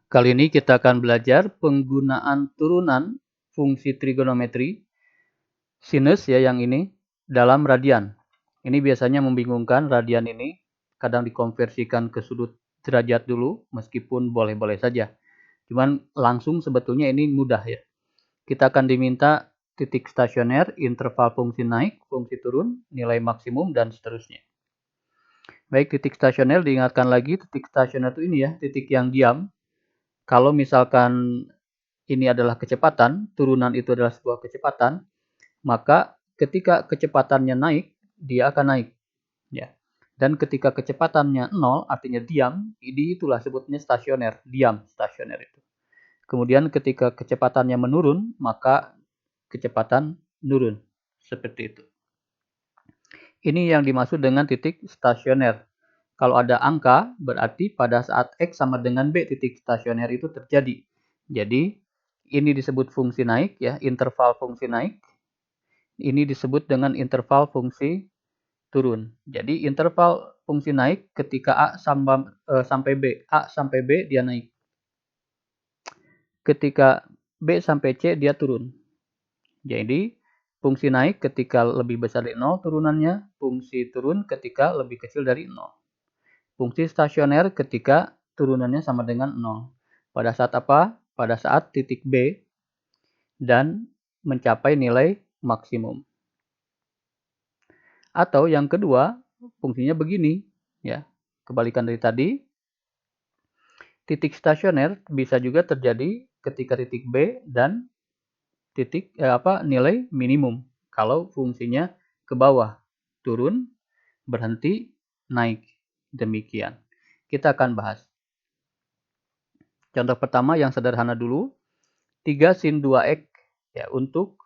Kali ini kita akan belajar penggunaan turunan fungsi trigonometri sinus ya yang ini dalam radian. Ini biasanya membingungkan, radian ini kadang dikonversikan ke sudut derajat dulu meskipun boleh-boleh saja. Cuman langsung sebetulnya ini mudah ya. Kita akan diminta titik stasioner, interval fungsi naik, fungsi turun, nilai maksimum dan seterusnya. Baik, titik stasioner diingatkan lagi, titik stasioner itu ini ya, titik yang diam. Kalau misalkan ini adalah kecepatan, turunan itu adalah sebuah kecepatan, maka ketika kecepatannya naik, dia akan naik. Ya. Dan ketika kecepatannya 0, artinya diam, ini itulah sebutnya stasioner, diam stasioner itu. Kemudian ketika kecepatannya menurun, maka kecepatan menurun. Seperti itu. Ini yang dimaksud dengan titik stasioner. Kalau ada angka, berarti pada saat X sama dengan B, titik stasioner itu terjadi. Jadi, ini disebut fungsi naik, ya, interval fungsi naik. Ini disebut dengan interval fungsi turun. Jadi, interval fungsi naik ketika A sampai B. A sampai B, dia naik. Ketika B sampai C, dia turun. Jadi, fungsi naik ketika lebih besar dari 0 turunannya, fungsi turun ketika lebih kecil dari 0. Fungsi stasioner ketika turunannya sama dengan 0. Pada saat apa? Pada saat titik B dan mencapai nilai maksimum. Atau yang kedua, fungsinya begini, ya. Kebalikan dari tadi, titik stasioner bisa juga terjadi ketika titik B dan nilai minimum. Kalau fungsinya ke bawah, turun, berhenti, naik. Demikian. Kita akan bahas. Contoh pertama yang sederhana dulu, 3 sin 2x ya, untuk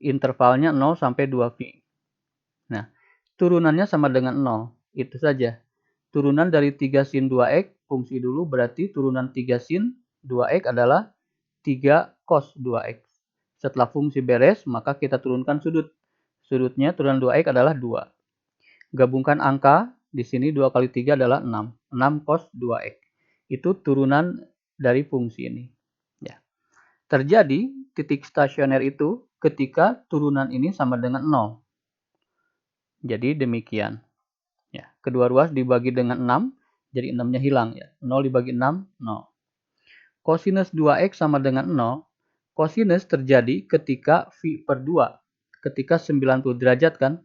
intervalnya 0 sampai 2pi. Nah, turunannya sama dengan 0. Itu saja. Turunan dari 3 sin 2x, fungsi dulu berarti turunan 3 sin 2x adalah 3 cos 2x. Setelah fungsi beres, maka kita turunkan sudut. Sudutnya turunan 2x adalah 2. Gabungkan angka, di sini 2 kali 3 adalah 6. 6 cos 2x. Itu turunan dari fungsi ini. Ya. Terjadi titik stasioner itu ketika turunan ini sama dengan 0. Jadi demikian. Ya, kedua ruas dibagi dengan 6, jadi 6-nya hilang ya. 0 dibagi 6, 0. Kosinus 2x sama dengan 0. Kosinus terjadi ketika phi per 2. Ketika 90 derajat kan,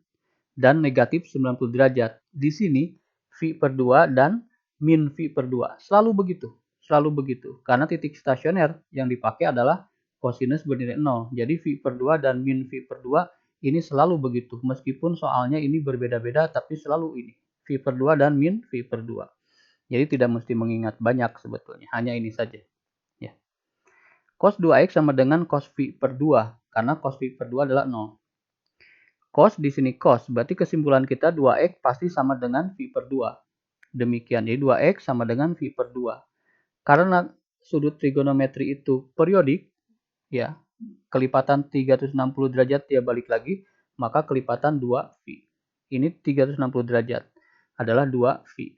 dan negatif 90 derajat. Di sini phi per 2 dan min phi per 2. Selalu begitu. Selalu begitu. Karena titik stasioner yang dipakai adalah kosinus bernilai 0. Jadi phi per 2 dan min phi per 2 ini selalu begitu. Meskipun soalnya ini berbeda-beda, tapi selalu ini. Phi per 2 dan min phi per 2. Jadi tidak mesti mengingat banyak sebetulnya. Hanya ini saja. Ya. Cos 2x sama dengan cos phi per 2. Karena cos phi per 2 adalah 0. Cos di sini cos, berarti kesimpulan kita 2x pasti sama dengan phi per 2. Demikian, jadi 2x sama dengan phi per 2. Karena sudut trigonometri itu periodik, ya, kelipatan 360 derajat dia balik lagi, maka kelipatan 2 phi. Ini 360 derajat adalah 2 phi.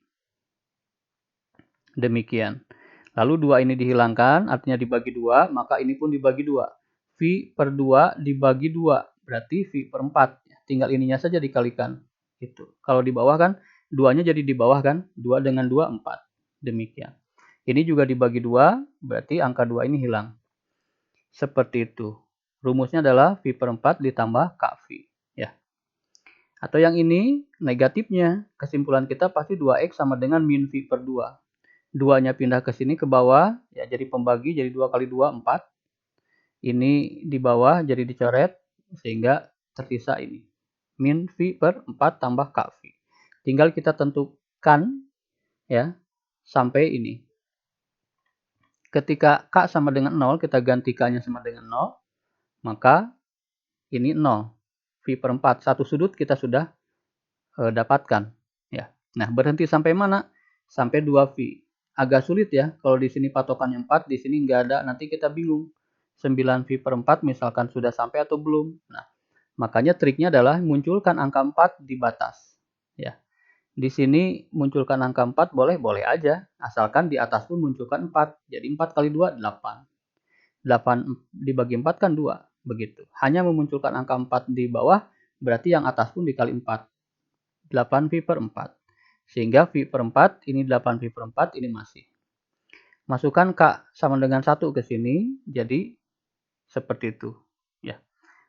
Demikian. Lalu 2 ini dihilangkan, artinya dibagi 2, maka ini pun dibagi 2. Phi per 2 dibagi 2, berarti phi per 4. Tinggal ininya saja dikalikan. Gitu. Kalau di bawah kan, 2-nya jadi di bawah kan, 2 dengan 2, 4. Demikian. Ini juga dibagi 2, berarti angka 2 ini hilang. Seperti itu. Rumusnya adalah phi per 4 ditambah k phi. Ya. Atau yang ini, negatifnya, kesimpulan kita pasti 2x sama dengan min phi per 2. 2-nya pindah ke sini ke bawah, ya jadi pembagi, jadi 2 kali 2, 4. Ini di bawah jadi dicoret, sehingga tersisa ini. Min phi per 4 tambah k phi. Tinggal kita tentukan, ya, sampai ini. Ketika k sama dengan 0, kita ganti k-nya sama dengan 0, maka ini 0. Phi per 4, satu sudut kita sudah dapatkan. Ya. Nah, berhenti sampai mana? Sampai 2 phi. Agak sulit ya, kalau di sini patokannya 4, di sini nggak ada, nanti kita bingung. 9 phi per 4 misalkan sudah sampai atau belum. Nah, makanya triknya adalah munculkan angka 4 di batas. Ya. Di sini munculkan angka 4 boleh aja, asalkan di atas pun munculkan 4. Jadi 4 kali 2, 8. 8 dibagi 4 kan 2, begitu. Hanya memunculkan angka 4 di bawah, berarti yang atas pun dikali 4. 8V/4. Sehingga V/4, ini 8V/4, ini masih. Masukkan K sama dengan 1 ke sini, jadi seperti itu. Ya.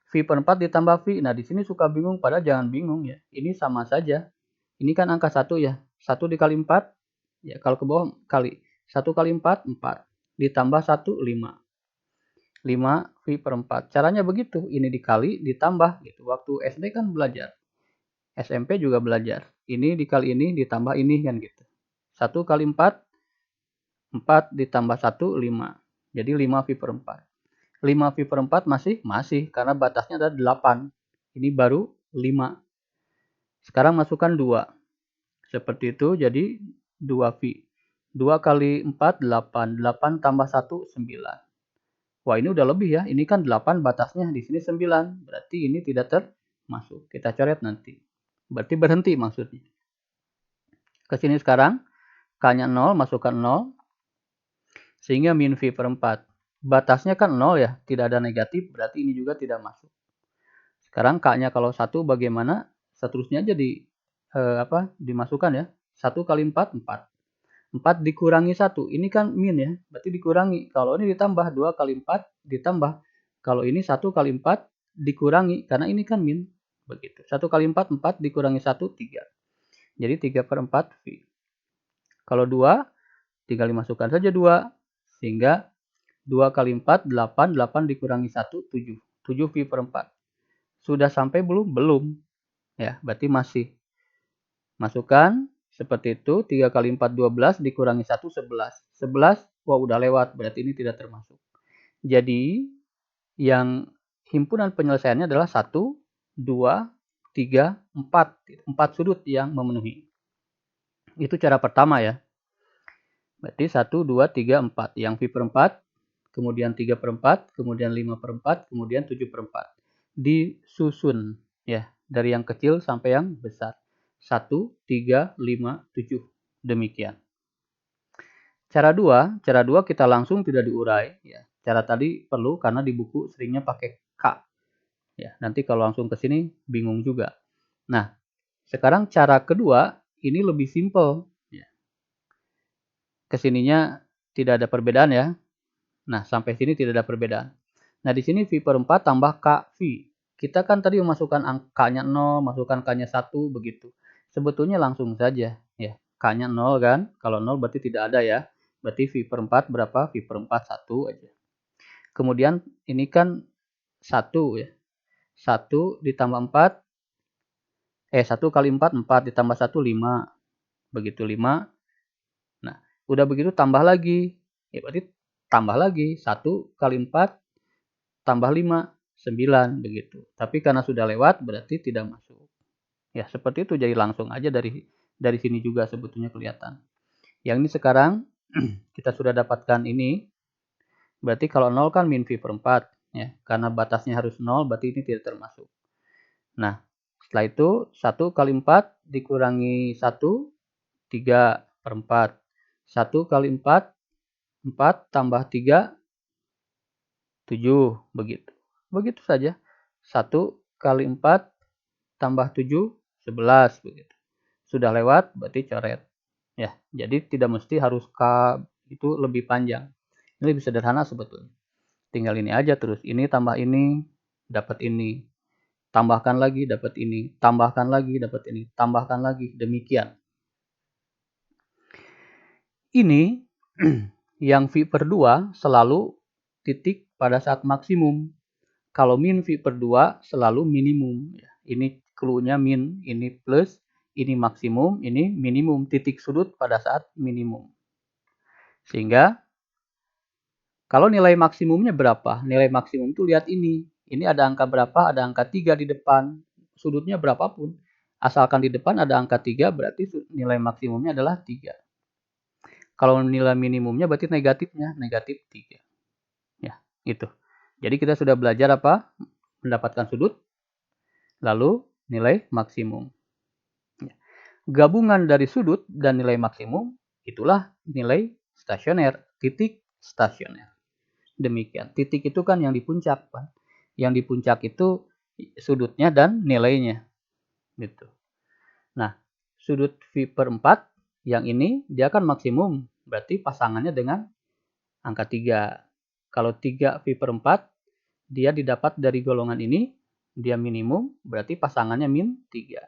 V/4 ditambah V. Nah, di sini suka bingung, padahal jangan bingung ya. Ini sama saja. Ini kan angka 1 ya. 1 dikali 4, ya kalau ke bawah kali. 1 kali 4, 4. Ditambah 1, 5. 5V/4. Caranya begitu. Ini dikali, ditambah. Gitu. Waktu SD kan belajar. SMP juga belajar. Ini dikali ini, ditambah ini kan gitu. 1 kali 4, 4 ditambah 1, 5. Jadi 5V/4. 5V/4 masih karena batasnya adalah 8. Ini baru 5. Sekarang masukkan 2. Seperti itu, jadi 2V. 2 kali 4, 8. 8 tambah 1, 9. Wah, ini udah lebih ya. Ini kan 8 batasnya, di sini 9. Berarti ini tidak termasuk. Kita coret nanti. Berarti berhenti maksudnya. Ke sini sekarang, K-nya 0, masukkan 0. Sehingga min V/4. Batasnya kan 0 ya, tidak ada negatif, berarti ini juga tidak masuk. Sekarang K-nya kalau 1 bagaimana? Seterusnya aja dimasukkan ya. 1 kali 4, 4. 4 dikurangi 1, ini kan min ya, berarti dikurangi. Kalau ini ditambah, 2 kali 4 ditambah. Kalau ini 1 kali 4 dikurangi, karena ini kan min. Begitu. 1 kali 4, 4 dikurangi 1, 3. Jadi 3/4 V. Kalau 2, tinggal dimasukkan saja 2. Sehingga 2 kali 4, 8. 8 dikurangi 1, 7. 7V/4. Sudah sampai belum? Belum. Ya, berarti masih. Masukkan seperti itu. 3 kali 4, 12. Dikurangi 1, 11. 11, wah udah lewat. Berarti ini tidak termasuk. Jadi, yang himpunan penyelesaiannya adalah 1, 2, 3, 4. 4 sudut yang memenuhi. Itu cara pertama ya. Berarti 1, 2, 3, 4. Yang V/4, kemudian 3/4, kemudian 5/4, kemudian 7/4. Disusun ya, dari yang kecil sampai yang besar. 1, 3, 5, 7. Demikian. Cara 2 kita langsung tidak diurai ya. Cara tadi perlu karena di buku seringnya pakai K. Ya, nanti kalau langsung ke sini bingung juga. Nah, sekarang cara kedua ini lebih simple ya. Kesininya tidak ada perbedaan ya. Nah, sampai sini tidak ada perbedaan. Nah, di sini V/4 tambah KV. Kita kan tadi memasukkan angkanya 0, masukkan K-nya 1, begitu. Sebetulnya langsung saja. Ya, K-nya 0 kan. Kalau 0 berarti tidak ada ya. Berarti V/4 berapa? V/4 1 aja. Kemudian ini kan 1 ya. 1 ditambah 4. 1 kali 4, 4 ditambah 1, 5. Begitu 5. Nah, udah begitu tambah lagi. Ya, berarti tambah lagi. 1 kali 4 tambah 5, 9 begitu. Tapi karena sudah lewat berarti tidak masuk. Ya, seperti itu, jadi langsung aja dari sini juga sebetulnya kelihatan. Yang ini sekarang kita sudah dapatkan ini. Berarti kalau 0 kan min V/4 ya. Karena batasnya harus 0 berarti ini tidak termasuk. Nah, setelah itu 1 kali 4 dikurangi 1, 3/4. 1 kali 4, 4 tambah 3, 7 begitu. Begitu saja. 1 kali 4 tambah 7, 11 begitu. Sudah lewat berarti coret. Ya, jadi tidak mesti harus K itu lebih panjang. Ini lebih sederhana sebetulnya. Tinggal ini aja terus. Ini tambah ini dapat ini. Tambahkan lagi dapat ini. Tambahkan lagi dapat ini. Tambahkan lagi. Demikian. Ini yang V/2 selalu titik pada saat maksimum. Kalau min V/2 selalu minimum. Ini clue-nya min, ini plus, ini maksimum, ini minimum. Titik sudut pada saat minimum. Sehingga kalau nilai maksimumnya berapa? Nilai maksimum itu lihat ini. Ini ada angka berapa? Ada angka 3 di depan. Sudutnya berapapun. Asalkan di depan ada angka 3 berarti nilai maksimumnya adalah 3. Kalau nilai minimumnya berarti negatifnya, negatif 3. Ya, gitu. Jadi kita sudah belajar apa? Mendapatkan sudut, lalu nilai maksimum. Gabungan dari sudut dan nilai maksimum, itulah nilai stasioner, titik stasioner. Demikian. Titik itu kan yang di puncak, Pak. Yang di puncak itu sudutnya dan nilainya. Gitu. Nah, sudut V/4 yang ini dia kan maksimum, berarti pasangannya dengan angka 3. Kalau 3 V/4 dia didapat dari golongan ini, dia minimum, berarti pasangannya min 3.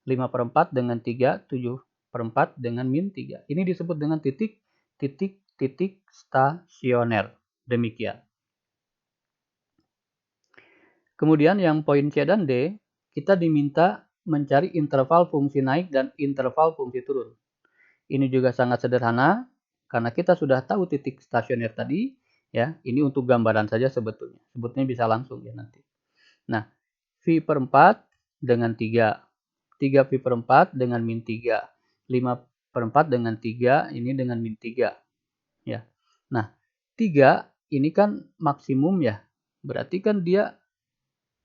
5/4 dengan 3, 7/4 dengan min 3. Ini disebut dengan titik, titik, titik stasioner. Demikian. Kemudian yang poin C dan D, kita diminta mencari interval fungsi naik dan interval fungsi turun. Ini juga sangat sederhana, karena kita sudah tahu titik stasioner tadi, ya. Ini untuk gambaran saja sebetulnya. Sebetulnya bisa langsung ya nanti. Nah, V/4 dengan 3. 3 V/4 dengan min 3. 5/4 dengan 3, ini dengan min 3. Ya. Nah, 3 ini kan maksimum ya. Berarti kan dia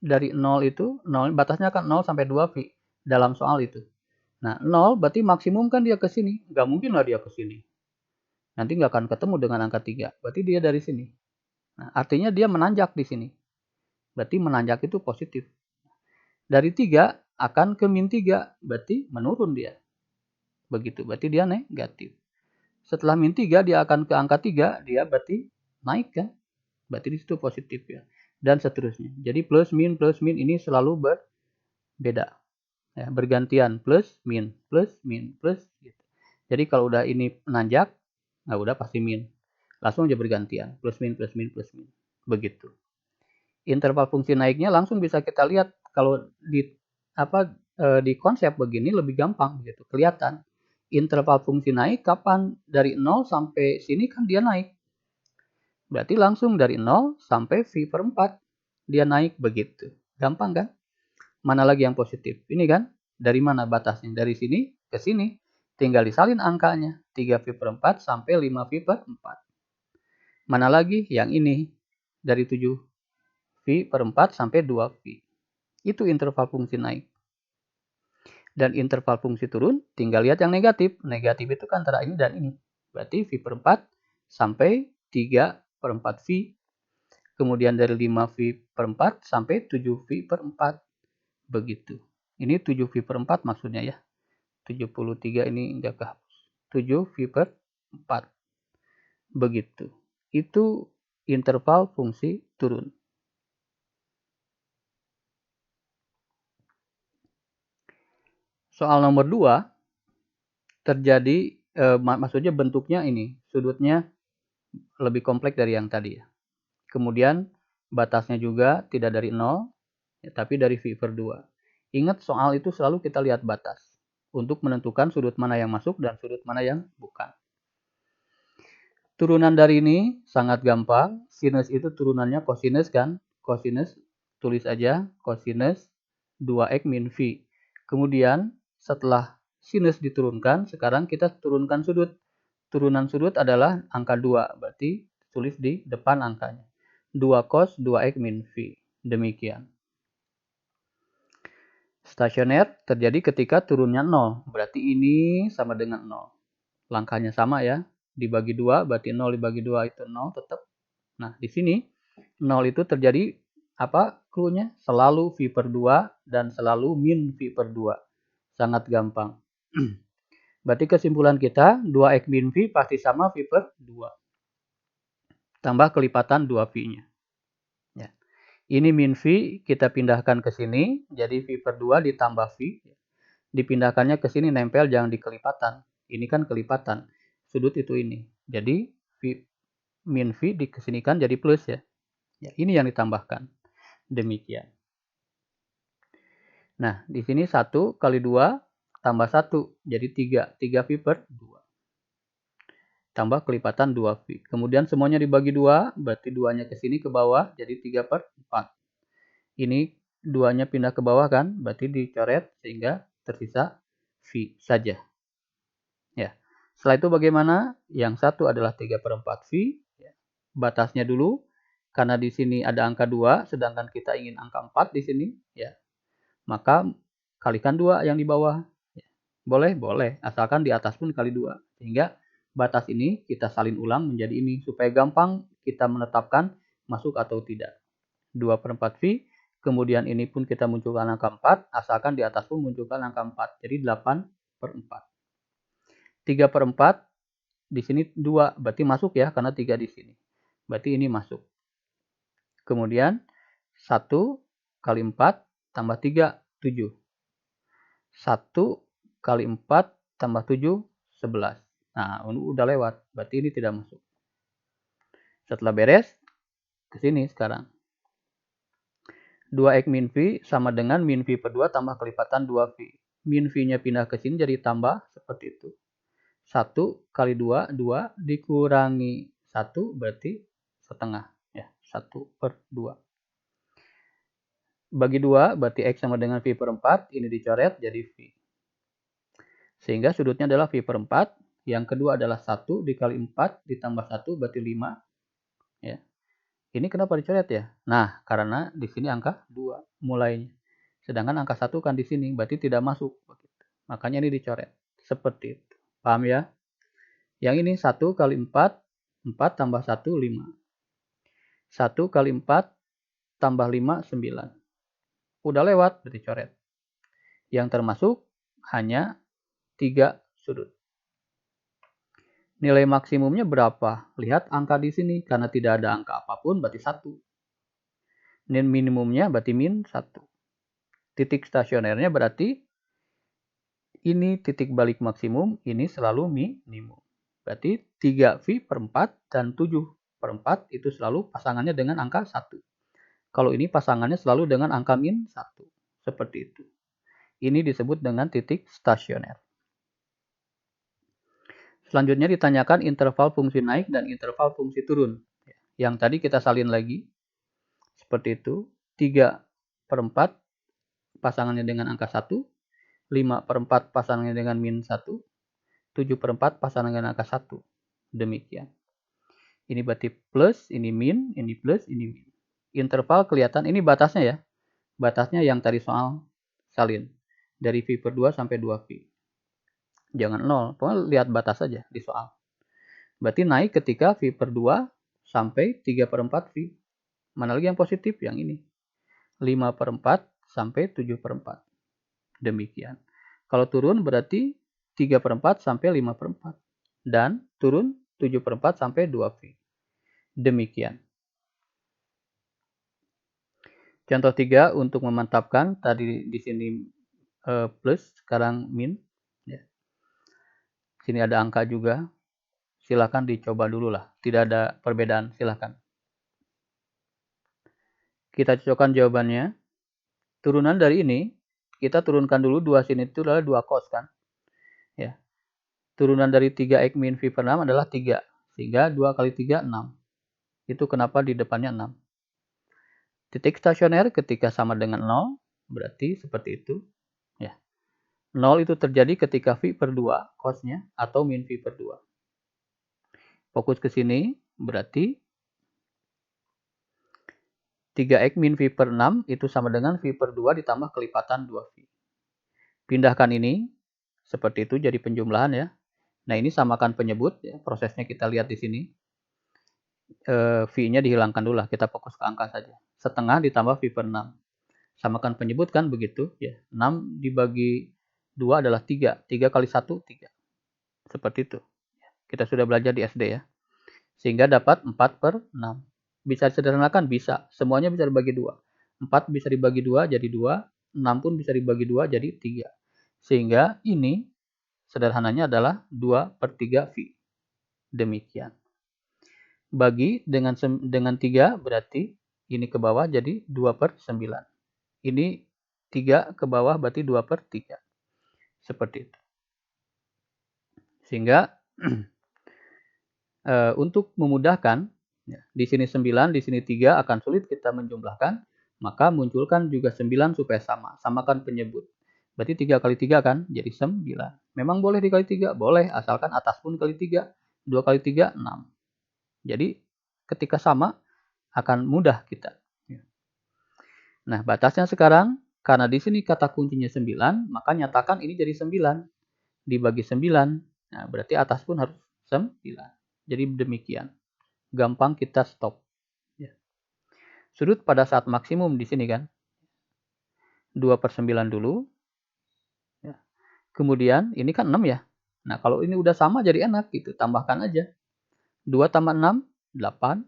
dari 0 itu, 0, batasnya kan 0 sampai 2 V dalam soal itu. Nah, 0 berarti maksimum kan dia ke sini. Nggak mungkin lah dia ke sini. Nanti nggak akan ketemu dengan angka 3. Berarti dia dari sini. Nah, artinya dia menanjak di sini. Berarti menanjak itu positif. Dari 3 akan ke min 3. Berarti menurun dia. Begitu. Berarti dia negatif. Setelah min 3 dia akan ke angka 3. Dia berarti naik kan. Berarti di situ positif ya. Dan seterusnya. Jadi plus min ini selalu berbeda. Ya, bergantian plus min. Gitu. Jadi kalau udah ini menanjak, nah udah pasti min. Langsung aja bergantian. Plus min. Begitu. Interval fungsi naiknya langsung bisa kita lihat kalau di konsep begini lebih gampang gitu, kelihatan. Interval fungsi naik kapan? Dari 0 sampai sini kan dia naik. Berarti langsung dari 0 sampai V/4 dia naik begitu. Gampang kan? Mana lagi yang positif? Ini kan? Dari mana batasnya? Dari sini ke sini. Tinggal disalin angkanya. 3 V/4 sampai 5 V/4. Mana lagi? Yang ini. Dari 7 V/4 sampai 2 V. Itu interval fungsi naik. Dan interval fungsi turun, tinggal lihat yang negatif. Negatif itu kan antara ini dan ini. Berarti V/4 sampai 3/4 V. Kemudian dari 5 V/4 sampai 7 V/4. Begitu. Ini 7 V/4 maksudnya ya. 73 ini enggak kehapus. 7 V/4. Begitu. Itu interval fungsi turun. Soal nomor 2 terjadi maksudnya bentuknya ini, sudutnya lebih kompleks dari yang tadi ya. Kemudian batasnya juga tidak dari 0, ya, tapi dari V/2. Ingat soal itu selalu kita lihat batas untuk menentukan sudut mana yang masuk dan sudut mana yang bukan. Turunan dari ini sangat gampang. Sinus itu turunannya kosinus kan? Kosinus tulis aja kosinus 2x min V. Kemudian setelah sinus diturunkan, sekarang kita turunkan sudut. Turunan sudut adalah angka 2, berarti tulis di depan angkanya. 2 cos 2x min V. Demikian. Stasioner terjadi ketika turunnya 0, berarti ini sama dengan 0. Langkahnya sama ya, dibagi 2, berarti 0 dibagi 2 itu 0 tetap. Nah, di sini 0 itu terjadi apa clue-nya? Selalu V/2 dan selalu min V/2. Sangat gampang. Berarti kesimpulan kita 2x min V pasti sama V/2. Tambah kelipatan 2V-nya. Ya. Ini min V kita pindahkan ke sini, jadi V/2 ditambah V. Dipindahkannya ke sini nempel, jangan di kelipatan. Ini kan kelipatan. Sudut itu ini. Jadi min V dikesinikan jadi plus ya. Ya, ini yang ditambahkan. Demikian. Nah, di sini 1 kali 2 tambah 1. Jadi 3. 3 V/2. Tambah kelipatan 2V. Kemudian semuanya dibagi 2. Berarti 2-nya ke sini ke bawah. Jadi 3/4. Ini 2-nya pindah ke bawah kan. Berarti dicoret sehingga tersisa V saja. Ya. Setelah itu bagaimana? Yang satu adalah 3/4 V. Batasnya dulu. Karena di sini ada angka 2. Sedangkan kita ingin angka 4 di sini. Ya. Maka kalikan 2 yang di bawah. Boleh, boleh. Asalkan di atas pun kali 2. Sehingga batas ini kita salin ulang menjadi ini. Supaya gampang kita menetapkan masuk atau tidak. 2/4 V. Kemudian ini pun kita munculkan angka 4. Asalkan di atas pun munculkan angka 4. Jadi 8/4. 3/4. Di sini 2. Berarti masuk ya. Karena 3 di sini. Berarti ini masuk. Kemudian 1 kali 4 tambah 3, 7. 1 kali 4 tambah 7, 11. Nah, udah lewat. Berarti ini tidak masuk. Setelah beres, ke sini sekarang. 2X min V sama dengan min V per 2 tambah kelipatan 2V. Min V-nya pindah ke sini jadi tambah seperti itu. 1 kali 2, 2 dikurangi 1 berarti setengah. Ya, 1/2. Bagi 2 berarti X sama dengan V per 4. Ini dicoret jadi V. Sehingga sudutnya adalah V per 4. Yang kedua adalah 1 dikali 4 ditambah 1 berarti 5. Ya. Ini kenapa dicoret ya? Nah, karena di sini angka 2 mulainya. Sedangkan angka 1 kan di sini, berarti tidak masuk. Makanya ini dicoret. Seperti itu. Paham ya? Yang ini 1 kali 4, 4 tambah 1, 5. 1 kali 4 tambah 5, 9. Udah lewat, berarti coret. Yang termasuk hanya 3 sudut. Nilai maksimumnya berapa? Lihat angka di sini. Karena tidak ada angka apapun, berarti 1. Dan minimumnya berarti min 1. Titik stasionernya berarti ini titik balik maksimum, ini selalu minimum. Berarti 3V per 4 dan 7/4 itu selalu pasangannya dengan angka 1. Kalau ini pasangannya selalu dengan angka min 1. Seperti itu. Ini disebut dengan titik stasioner. Selanjutnya ditanyakan interval fungsi naik dan interval fungsi turun. Yang tadi kita salin lagi. Seperti itu. 3/4 pasangannya dengan angka 1. 5/4 pasangannya dengan min 1. 7/4 pasangannya dengan angka 1. Demikian. Ini berarti plus, ini min, ini plus, ini min. Interval kelihatan, ini batasnya ya. Batasnya yang tadi soal salin. Dari V per 2 sampai 2V. Jangan 0. Pokoknya lihat batas saja di soal. Berarti naik ketika V per 2 sampai 3/4 V. Mana lagi yang positif? Yang ini. 5/4 sampai 7/4. Demikian. Kalau turun berarti 3/4 sampai 5/4. Dan turun 7/4 sampai 2V. Demikian. Contoh 3 untuk memantapkan. Tadi di sini plus, sekarang min. Ya. Sini ada angka juga. Silakan dicoba dulu lah. Tidak ada perbedaan, silakan. Kita cocokkan jawabannya. Turunan dari ini, kita turunkan dulu 2 sin itu adalah 2 cos kan. Ya. Turunan dari 3X min V per 6 adalah 3. Sehingga 2 kali 3, 6. Itu kenapa di depannya 6. Titik stasioner ketika sama dengan 0, berarti seperti itu. Ya. 0 itu terjadi ketika V per 2 cosnya atau min V per 2. Fokus ke sini, berarti 3X min V per 6 itu sama dengan V per 2 ditambah kelipatan 2V. Pindahkan ini, seperti itu jadi penjumlahan ya. Nah ini samakan penyebut, ya. Prosesnya kita lihat di sini. V-nya dihilangkan dulu lah, kita fokus ke angka saja. Setengah ditambah V per 6. Samakan penyebut kan begitu. Ya. 6 dibagi 2 adalah 3. 3 kali 1, 3. Seperti itu. Kita sudah belajar di SD ya. Sehingga dapat 4/6. Bisa disederhanakan? Bisa. Semuanya bisa dibagi 2. 4 bisa dibagi 2 jadi 2. 6 pun bisa dibagi 2 jadi 3. Sehingga ini sederhananya adalah 2/3 V. Demikian. Bagi dengan 3 berarti ini ke bawah jadi 2/9. Ini 3 ke bawah berarti 2/3. Seperti itu. Sehingga untuk memudahkan, ya, di sini 9, di sini 3 akan sulit kita menjumlahkan, maka munculkan juga 9 supaya sama. Samakan penyebut. Berarti 3 kali 3 kan jadi 9. Memang boleh dikali 3? Boleh, asalkan atas pun kali 3. 2 kali 3, 6. Jadi ketika sama akan mudah kita. Nah, batasnya sekarang, karena di sini kata kuncinya 9, maka nyatakan ini jadi 9. dibagi 9. Nah, berarti atas pun harus 9. Jadi demikian. Gampang kita stop. Ya. Sudut pada saat maksimum di sini kan. 2/9 dulu. Ya. Kemudian ini kan 6 ya. Nah, kalau ini udah sama jadi enak gitu. Tambahkan aja. 2 tambah 6, 8.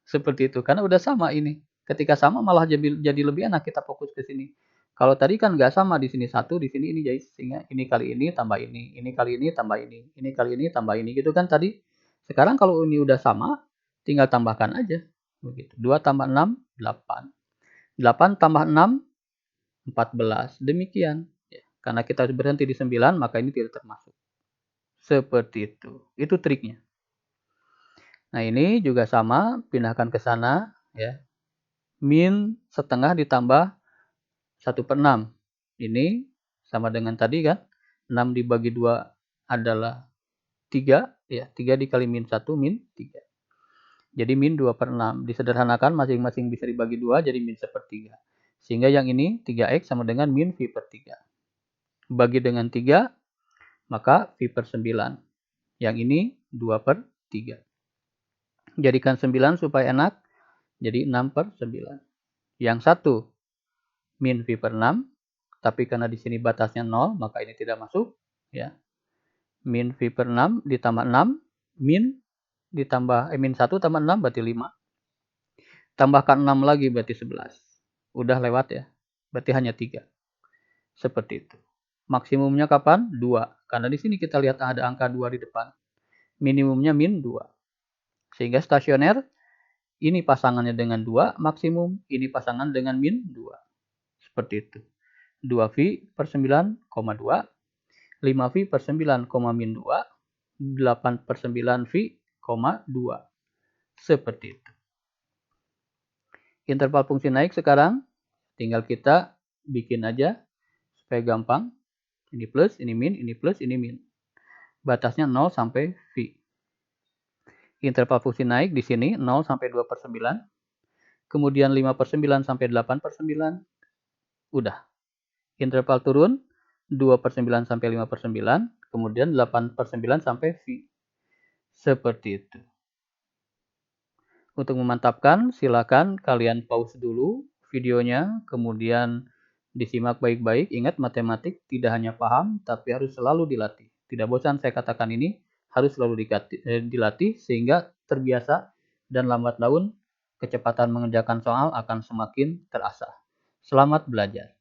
Seperti itu. Karena udah sama ini. Ketika sama malah jadi lebih enak kita fokus ke sini. Kalau tadi kan nggak sama, di sini 1, di sini ini, jadi sehingga ini kali ini tambah ini kali ini tambah ini kali ini tambah ini gitu kan tadi. Sekarang kalau ini udah sama, tinggal tambahkan aja. Begitu. 2 tambah 6, 8. 8 tambah 6, 14. Demikian. Ya. Karena kita berhenti di 9, maka ini tidak termasuk. Seperti itu. Itu triknya. Nah, ini juga sama, pindahkan ke sana. Ya. Min setengah ditambah 1/6. Ini sama dengan tadi kan. 6 dibagi 2 adalah 3. Ya, 3 dikali min 1, min 3. Jadi min 2/6. Disederhanakan masing-masing bisa dibagi 2 jadi min 1/3. Sehingga yang ini 3x sama dengan min V/3. Bagi dengan 3, maka V/9. Yang ini 2/3. Jadikan 9 supaya enak. Jadi 6/9. Yang satu min V/6. Tapi karena di sini batasnya 0, maka ini tidak masuk. Ya. Min V/6 ditambah 6. Min 1 tambah 6 berarti 5. Tambahkan 6 lagi berarti 11. Udah lewat ya. Berarti hanya 3. Seperti itu. Maksimumnya kapan? 2. Karena di sini kita lihat ada angka 2 di depan. Minimumnya min 2. Sehingga stasioner, ini pasangannya dengan 2 maksimum, ini pasangan dengan min 2. Seperti itu. 2V/9,2, 5V/9, min 2, 8/9V,2. Seperti itu. Interval fungsi naik sekarang, tinggal kita bikin aja supaya gampang. Ini plus, ini min, ini plus, ini min. Batasnya 0 sampai V. Interval fungsi naik di sini 0 sampai 2/9. Kemudian 5/9 sampai 8/9. Udah. Interval turun 2/9 sampai 5/9. Kemudian 8/9 sampai V. Seperti itu. Untuk memantapkan, silakan kalian pause dulu videonya, kemudian disimak baik-baik. Ingat, matematik tidak hanya paham, tapi harus selalu dilatih. Tidak bosan saya katakan ini, harus selalu dilatih sehingga terbiasa dan lambat laun kecepatan mengerjakan soal akan semakin terasah. Selamat belajar.